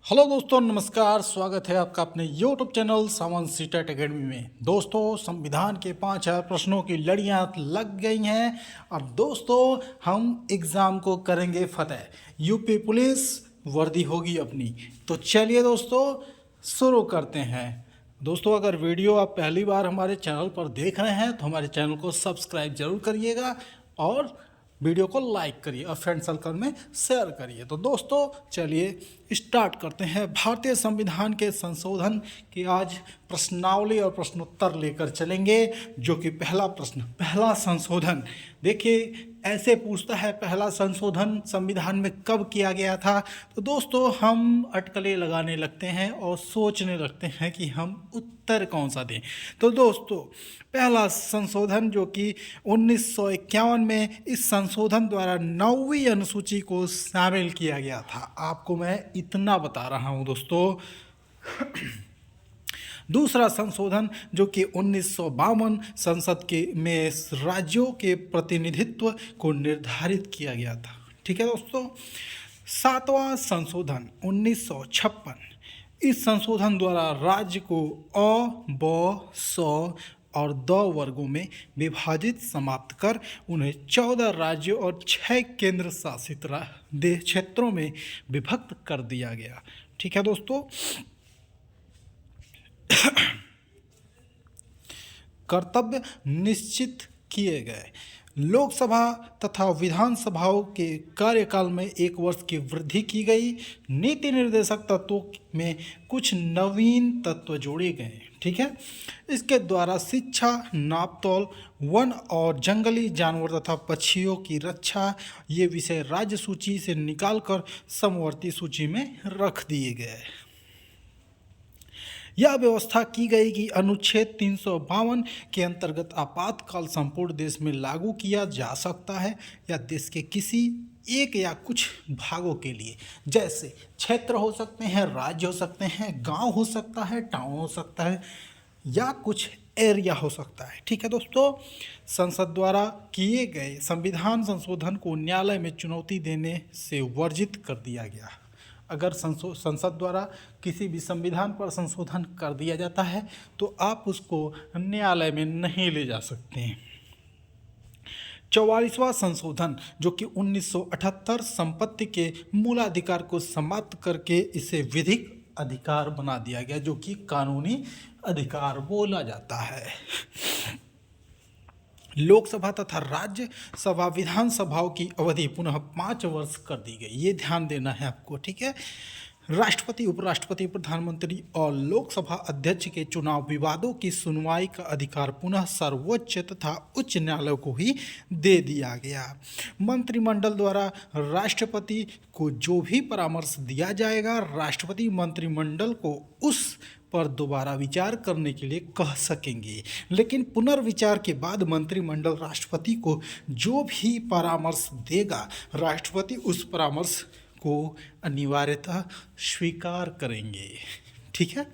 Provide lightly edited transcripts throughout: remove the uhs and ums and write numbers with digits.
Hello दोस्तों, नमस्कार। स्वागत है आपका अपने यूट्यूब चैनल सावन सीटेट एकेडमी में। दोस्तों, संविधान के 5000 प्रश्नों की लड़ियां लग गई हैं। अब दोस्तों, हम एग्ज़ाम को करेंगे फतेह। यूपी पुलिस वर्दी होगी अपनी। तो चलिए दोस्तों, शुरू करते हैं। दोस्तों, अगर वीडियो आप पहली बार हमारे चैनल पर देख रहे हैं तो हमारे चैनल को सब्सक्राइब जरूर करिएगा और वीडियो को लाइक करिए और फ्रेंड सर्कल में शेयर करिए। तो दोस्तों, चलिए स्टार्ट करते हैं। भारतीय संविधान के संशोधन की आज प्रश्नावली और प्रश्नोत्तर लेकर चलेंगे। जो कि पहला प्रश्न, पहला संशोधन, देखिए ऐसे पूछता है पहला संशोधन संविधान में कब किया गया था। तो दोस्तों, हम अटकलें लगाने लगते हैं और सोचने लगते हैं कि हम उत्तर कौन सा दें। तो दोस्तों, पहला संशोधन जो कि 1951 में इस संशोधन द्वारा 9वीं अनुसूची को शामिल किया गया था। आपको मैं इतना बता रहा हूं दोस्तों। दूसरा संशोधन जो कि 1952 संसद के में राज्यों के प्रतिनिधित्व को निर्धारित किया गया था। ठीक है दोस्तों। सातवां संशोधन 1956, इस संशोधन द्वारा राज्य को अ, ब, स और द वर्गों में विभाजित समाप्त कर उन्हें 14 राज्यों और 6 केंद्र शासित क्षेत्रों में विभक्त कर दिया गया। ठीक है दोस्तों। कर्तव्य निश्चित किए गए। लोकसभा तथा विधानसभाओं के कार्यकाल में 1 वर्ष की वृद्धि की गई। नीति निर्देशक तत्वों में कुछ नवीन तत्व जोड़े गए। ठीक है। इसके द्वारा शिक्षा, नापतोल, वन और जंगली जानवर तथा पक्षियों की रक्षा, ये विषय राज्य सूची से निकालकर समवर्ती सूची में रख दिए गए। यह व्यवस्था की गई कि अनुच्छेद 352 के अंतर्गत आपातकाल संपूर्ण देश में लागू किया जा सकता है या देश के किसी एक या कुछ भागों के लिए, जैसे क्षेत्र हो सकते हैं, राज्य हो सकते हैं, गांव हो सकता है, टाउन हो सकता है या कुछ एरिया हो सकता है। ठीक है दोस्तों। संसद द्वारा किए गए संविधान संशोधन को न्यायालय में चुनौती देने से वर्जित कर दिया गया। अगर संसद द्वारा किसी भी संविधान पर संशोधन कर दिया जाता है तो आप उसको न्यायालय में नहीं ले जा सकते हैं। 44वां संशोधन जो कि 1978 संपत्ति के मूलाधिकार को समाप्त करके इसे विधिक अधिकार बना दिया गया, जो कि कानूनी अधिकार बोला जाता है। लोकसभा तथा राज्यसभा विधानसभाओं की अवधि पुनः 5 वर्ष कर दी गई। ये ध्यान देना है आपको। ठीक है। राष्ट्रपति, उपराष्ट्रपति, प्रधानमंत्री और लोकसभा अध्यक्ष के चुनाव विवादों की सुनवाई का अधिकार पुनः सर्वोच्च तथा उच्च न्यायालय को ही दे दिया गया। मंत्रिमंडल द्वारा राष्ट्रपति को जो भी परामर्श दिया जाएगा, राष्ट्रपति मंत्रिमंडल को उस पर दोबारा विचार करने के लिए कह सकेंगे। लेकिन पुनर्विचार के बाद मंत्रिमंडल राष्ट्रपति को जो भी परामर्श देगा, राष्ट्रपति उस परामर्श को अनिवार्यतः स्वीकार करेंगे। ठीक है।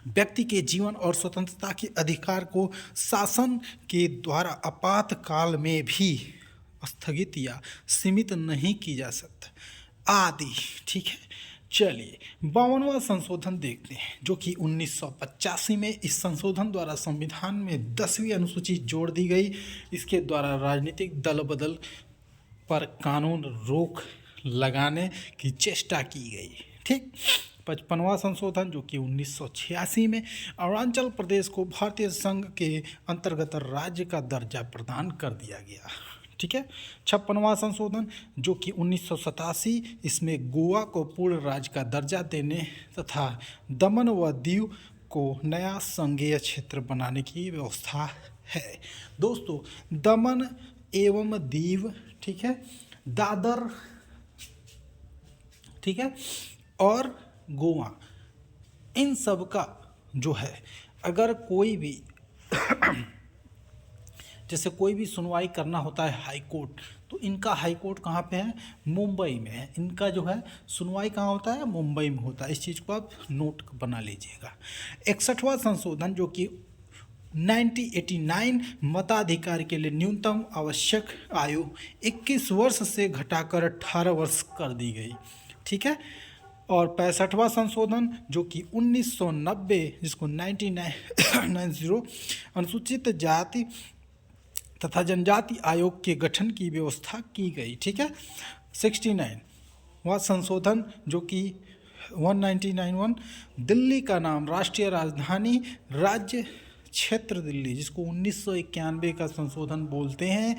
व्यक्ति के जीवन और स्वतंत्रता के अधिकार को शासन के द्वारा आपातकाल में भी स्थगित या सीमित नहीं की जा सकता आदि। ठीक है। चलिए 52वां संशोधन देखते हैं जो कि 1985 में इस संशोधन द्वारा संविधान में 10वीं अनुसूची जोड़ दी गई। इसके द्वारा राजनीतिक दल बदल पर कानून रोक लगाने की चेष्टा की गई। ठीक। 55वां संशोधन जो कि 1986 में अरुणाचल प्रदेश को भारतीय संघ के अंतर्गत राज्य का दर्जा प्रदान कर दिया गया। ठीक है। 56वां संशोधन जो कि 1987, इसमें गोवा को पूर्ण राज्य का दर्जा देने तथा दमन व दीव को नया संघीय क्षेत्र बनाने की व्यवस्था है। दोस्तों, दमन एवं दीव, ठीक है, दादर, ठीक है, और गोवा, इन सब का जो है, अगर कोई भी जैसे कोई भी सुनवाई करना होता है हाई कोर्ट, तो इनका हाई कोर्ट कहाँ पे है? मुंबई में है। इनका जो है सुनवाई कहाँ होता है? मुंबई में होता है। इस चीज़ को आप नोट बना लीजिएगा। 61वां संशोधन जो कि 1989 मताधिकार के लिए न्यूनतम आवश्यक आयु 21 वर्ष से घटाकर 18 वर्ष कर दी गई। ठीक है। और 65वां संशोधन जो कि 1990 जिसको 1990 अनुसूचित जाति तथा जनजाति आयोग के गठन की व्यवस्था की गई। ठीक है। 69वां संशोधन जो कि 1991 दिल्ली का नाम राष्ट्रीय राजधानी राज्य क्षेत्र दिल्ली जिसको 1991 का संशोधन बोलते हैं,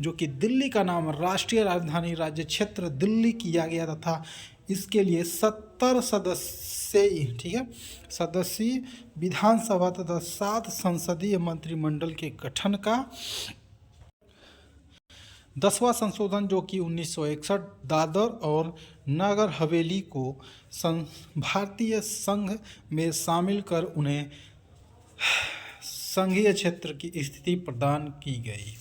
जो कि दिल्ली का नाम राष्ट्रीय राजधानी राज्य क्षेत्र दिल्ली किया गया तथा इसके लिए 70 सदस्यीय, ठीक है, सदस्यीय विधानसभा तथा 7 संसदीय मंत्रिमंडल के गठन का। 10वां संशोधन जो कि 1961 दादर और नगर हवेली को भारतीय संघ में शामिल कर उन्हें संघीय क्षेत्र की स्थिति प्रदान की गई।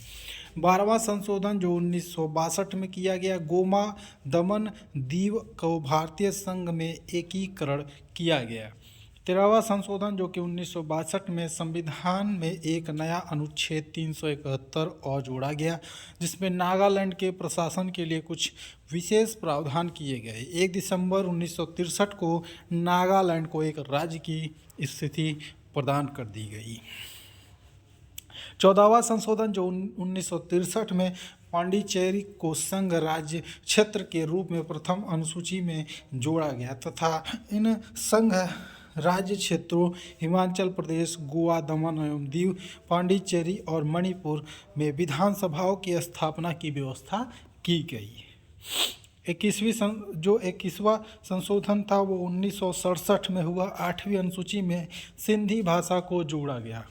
12वां संशोधन जो 1962 में किया गया, गोवा दमन दीव को भारतीय संघ में एकीकरण किया गया। 13वां संशोधन जो कि 1962 में संविधान में एक नया अनुच्छेद 371 और जोड़ा गया, जिसमें नागालैंड के प्रशासन के लिए कुछ विशेष प्रावधान किए गए। 1 दिसंबर 1963 को नागालैंड को एक राज्य की स्थिति प्रदान कर दी गई। 14वां संशोधन जो 1963 में पांडिचेरी को संघ राज्य क्षेत्र के रूप में प्रथम अनुसूची में जोड़ा गया तथा इन संघ राज्य क्षेत्रों हिमाचल प्रदेश, गोवा, दमन एवं दीव, पांडिचेरी और मणिपुर में विधानसभाओं की स्थापना की व्यवस्था की गई। 21वां संशोधन था वो 1967 में हुआ। 8वीं अनुसूची में सिंधी भाषा को जोड़ा गया।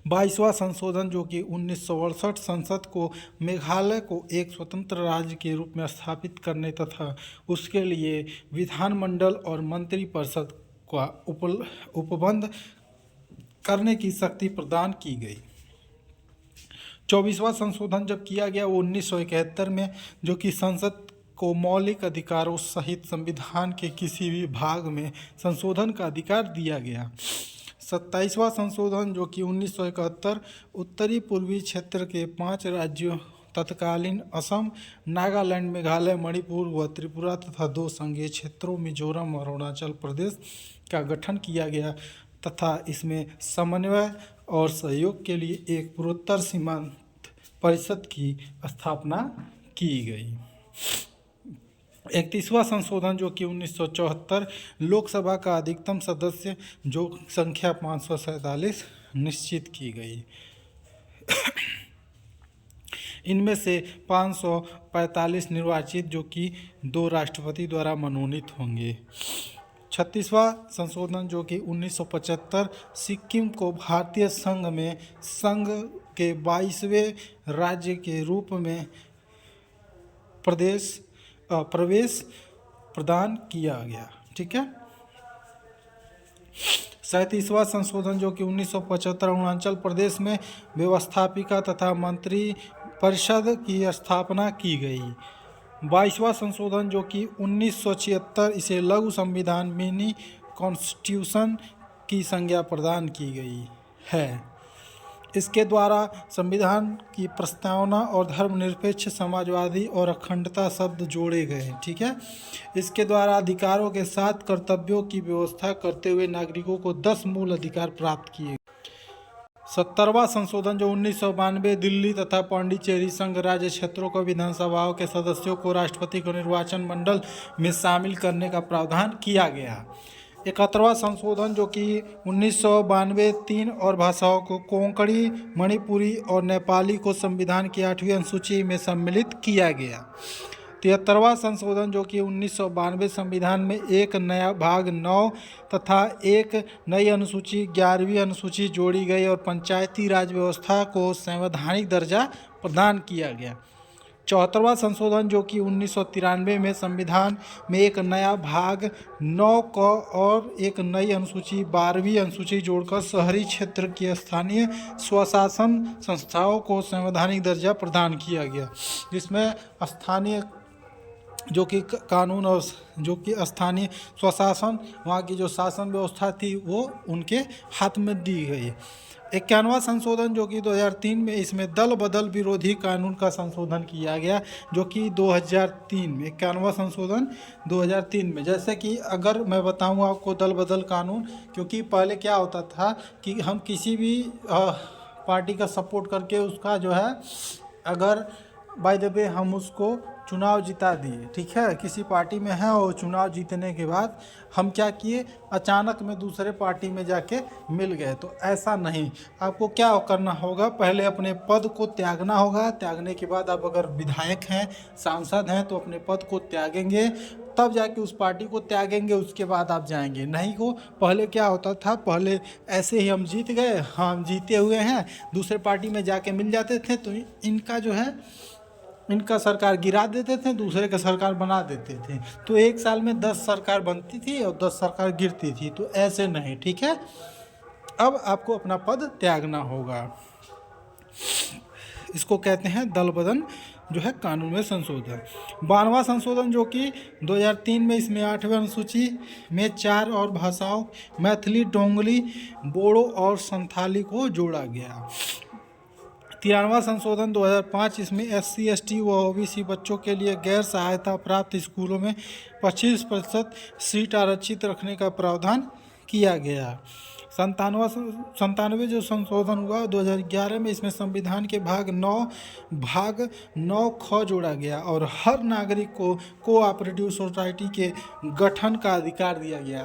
22वां संशोधन जो कि 1968 संसद को मेघालय को एक स्वतंत्र राज्य के रूप में स्थापित करने तथा उसके लिए विधानमंडल और मंत्रिपरिषद का उपबंध करने की शक्ति प्रदान की गई। 24वां संशोधन जब किया गया वो 1971 में, जो कि संसद को मौलिक अधिकारों सहित संविधान के किसी भी भाग में संशोधन का अधिकार दिया गया। 27वां संशोधन जो कि 1971 उत्तरी पूर्वी क्षेत्र के 5 राज्यों तत्कालीन असम, नागालैंड, मेघालय, मणिपुर व त्रिपुरा तथा 2 संघीय क्षेत्रों मिजोरम और अरुणाचल प्रदेश का गठन किया गया तथा इसमें समन्वय और सहयोग के लिए एक पूर्वोत्तर सीमांत परिषद की स्थापना की गई। 31वां संशोधन जो कि 1974 लोकसभा का अधिकतम सदस्य जो संख्या 547 निश्चित की गई। इनमें से 545 निर्वाचित जो कि 2 राष्ट्रपति द्वारा मनोनीत होंगे। 36वां संशोधन जो कि 1975 सिक्किम को भारतीय संघ में संघ के 22वें राज्य के रूप में प्रवेश प्रदान किया गया। ठीक है। 37वां संशोधन जो कि 1975 अरुणाचल प्रदेश में व्यवस्थापिका तथा मंत्री परिषद की स्थापना की गई। 22वां संशोधन जो कि 1976 इसे लघु संविधान मिनी कॉन्स्टिट्यूशन की संज्ञा प्रदान की गई है। इसके द्वारा संविधान की प्रस्तावना और धर्मनिरपेक्ष, समाजवादी और अखंडता शब्द जोड़े गए हैं। ठीक है। इसके द्वारा अधिकारों के साथ कर्तव्यों की व्यवस्था करते हुए नागरिकों को 10 मूल अधिकार प्राप्त किए। 70वां संशोधन जो 1992 दिल्ली तथा पांडिचेरी संघ राज्य क्षेत्रों को विधानसभाओं के सदस्यों को राष्ट्रपति को निर्वाचन मंडल में शामिल करने का प्रावधान किया गया। 71वां संशोधन जो कि 1992 3 और भाषाओं को कोंकणी, मणिपुरी और नेपाली को संविधान की 8वीं अनुसूची में सम्मिलित किया गया। 73वां संशोधन जो कि 1992 संविधान में एक नया भाग 9 तथा एक नई अनुसूची 11वीं अनुसूची जोड़ी गई और पंचायती राज व्यवस्था को संवैधानिक दर्जा प्रदान किया गया। 74वां संशोधन जो कि 1993 में संविधान में एक नया भाग 9 को और एक नई अनुसूची 12वीं अनुसूची जोड़कर शहरी क्षेत्र की स्थानीय स्वशासन संस्थाओं को संवैधानिक दर्जा प्रदान किया गया, जिसमें स्थानीय जो कि कानून और जो कि स्थानीय स्वशासन, वहाँ की जो शासन व्यवस्था थी वो उनके हाथ में दी गई। 51वां संशोधन जो कि 2003 में, इसमें दल बदल विरोधी कानून का संशोधन किया गया, जो कि 2003 में 51वां संशोधन 2003 में। जैसे कि अगर मैं बताऊं आपको दल बदल कानून, क्योंकि पहले क्या होता था कि हम किसी भी पार्टी का सपोर्ट करके उसका जो है, अगर बाय द वे हम उसको चुनाव जिता दिए, ठीक है, किसी पार्टी में है और चुनाव जीतने के बाद हम क्या किए, अचानक में दूसरे पार्टी में जाके मिल गए, तो ऐसा नहीं। आपको क्या करना होगा, पहले अपने पद को त्यागना होगा। त्यागने के बाद आप अगर विधायक हैं, सांसद हैं, तो अपने पद को त्यागेंगे, तब जाके उस पार्टी को त्यागेंगे, उसके बाद आप जाएंगे। नहीं को पहले क्या होता था, पहले ऐसे ही हम जीत गए, हम जीते हुए हैं, दूसरे पार्टी में जाके मिल जाते थे, तो इनका जो है, इनका सरकार गिरा देते थे, दूसरे का सरकार बना देते थे। तो एक साल में 10 सरकार बनती थी और 10 सरकार गिरती थी, तो ऐसे नहीं, ठीक है। अब आपको अपना पद त्यागना होगा। इसको कहते हैं दल बदल जो है कानून में संशोधन। 92वां संशोधन जो कि 2003 में, इसमें 8वें अनुसूची में 4 और भाषाओं मैथिली, डोंगरी, बोडो और संथाली को जोड़ा गया। 93वां संशोधन 2005, इसमें SC, ST व OBC बच्चों के लिए गैर सहायता प्राप्त स्कूलों में 25% सीट आरक्षित रखने का प्रावधान किया गया। 97 जो संशोधन हुआ 2011 में, इसमें संविधान के भाग 9 ख जोड़ा गया और हर नागरिक को कोऑपरेटिव सोसाइटी के गठन का अधिकार दिया गया।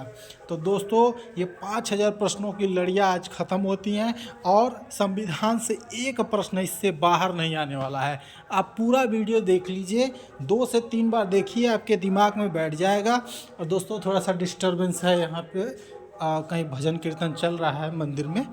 तो दोस्तों, ये 5000 प्रश्नों की लड़ियाँ आज ख़त्म होती हैं और संविधान से एक प्रश्न इससे बाहर नहीं आने वाला है। आप पूरा वीडियो देख लीजिए, 2 से 3 बार देखिए, आपके दिमाग में बैठ जाएगा। और दोस्तों, थोड़ा सा डिस्टर्बेंस है यहाँ पे, कहीं भजन कीर्तन चल रहा है मंदिर में।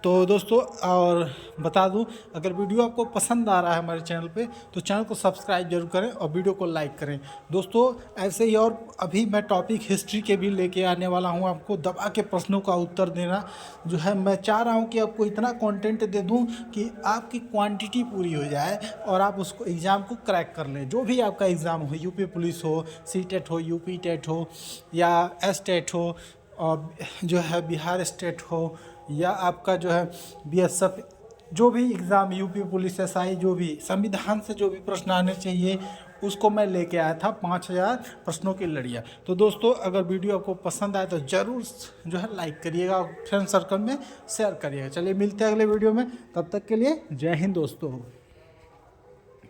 तो दोस्तों, और बता दूं, अगर वीडियो आपको पसंद आ रहा है हमारे चैनल पे, तो चैनल को सब्सक्राइब जरूर करें और वीडियो को लाइक करें। दोस्तों, ऐसे ही और अभी मैं टॉपिक हिस्ट्री के भी लेके आने वाला हूं, आपको दबा के प्रश्नों का उत्तर देना जो है। मैं चाह रहा हूं कि आपको इतना कंटेंट दे दूं कि आपकी क्वांटिटी पूरी हो जाए और आप उसको एग्ज़ाम को क्रैक कर लें। जो भी आपका एग्ज़ाम हो, यूपी पुलिस हो, CTET हो, UP टेट हो या STET हो, और जो है बिहार स्टेट हो, या आपका जो है BSF, जो भी एग्ज़ाम, UP पुलिस, SI, जो भी संविधान से जो भी प्रश्न आने चाहिए, उसको मैं लेके आया था 5000 प्रश्नों की लड़ियाँ। तो दोस्तों, अगर वीडियो आपको पसंद आए तो ज़रूर जो है लाइक करिएगा और फ्रेंड सर्कल में शेयर करिएगा। चलिए, मिलते हैं अगले वीडियो में, तब तक के लिए जय हिंद दोस्तों।